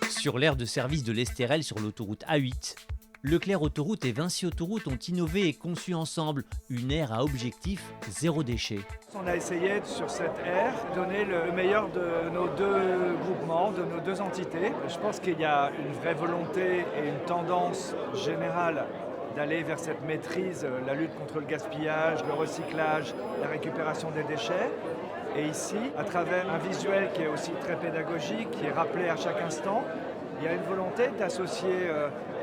Sur l'aire de service de l'Estérel sur l'autoroute A8, Leclerc Autoroute et Vinci Autoroute ont innové et conçu ensemble une aire à objectif zéro déchet. On a essayé sur cette aire de donner le meilleur de nos deux groupements, de nos deux entités. Je pense qu'il y a une vraie volonté et une tendance générale d'aller vers cette maîtrise, la lutte contre le gaspillage, le recyclage, la récupération des déchets. Et ici, à travers un visuel qui est aussi très pédagogique, qui est rappelé à chaque instant, il y a une volonté d'associer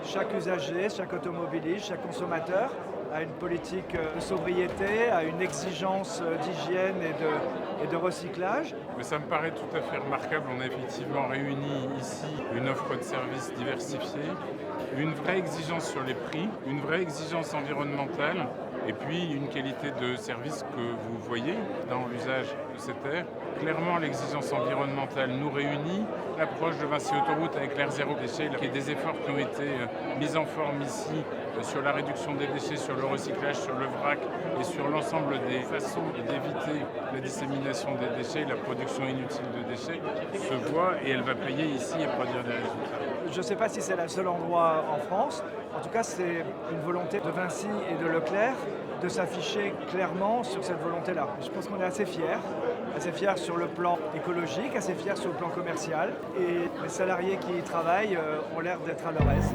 chaque usager, chaque automobiliste, chaque consommateur à une politique de sobriété, à une exigence d'hygiène et de recyclage. Mais ça me paraît tout à fait remarquable. On a effectivement réuni ici une offre de services diversifiée, une vraie exigence sur les prix, une vraie exigence environnementale et puis une qualité de service que vous voyez dans l'usage de cette aire. Clairement, l'exigence environnementale nous réunit. L'approche de Vinci Autoroute avec l'aire zéro déchet, qui est des efforts qui ont été mis en forme ici sur la réduction des déchets, sur le recyclage, sur le vrac et sur l'ensemble des façons d'éviter la dissémination des déchets, la production inutile de déchets, se voit et elle va payer ici et produire des résultats. Je ne sais pas si c'est le seul endroit en France. En tout cas, c'est une volonté de Vinci et de Leclerc de s'afficher clairement sur cette volonté-là. Je pense qu'on est assez fiers sur le plan écologique, assez fiers sur le plan commercial. Et les salariés qui y travaillent ont l'air d'être à leur aise.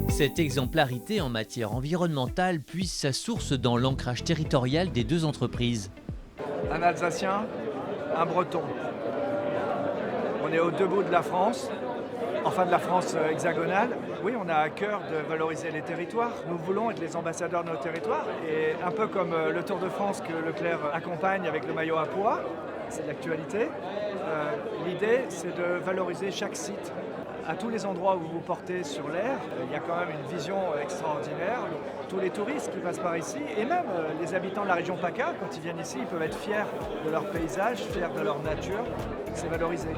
Cette exemplarité en matière environnementale puise sa source dans l'ancrage territorial des deux entreprises. Un Alsacien, un Breton. On est aux deux bouts de la France, enfin de la France hexagonale. Oui, on a à cœur de valoriser les territoires. Nous voulons être les ambassadeurs de nos territoires. Et un peu comme le Tour de France que Leclerc accompagne avec le maillot à pois, c'est de l'actualité. L'idée, c'est de valoriser chaque site. À tous les endroits où vous portez sur l'aire, il y a quand même une vision extraordinaire. Tous les touristes qui passent par ici, et même les habitants de la région PACA, quand ils viennent ici, ils peuvent être fiers de leur paysage, fiers de leur nature. C'est valorisé.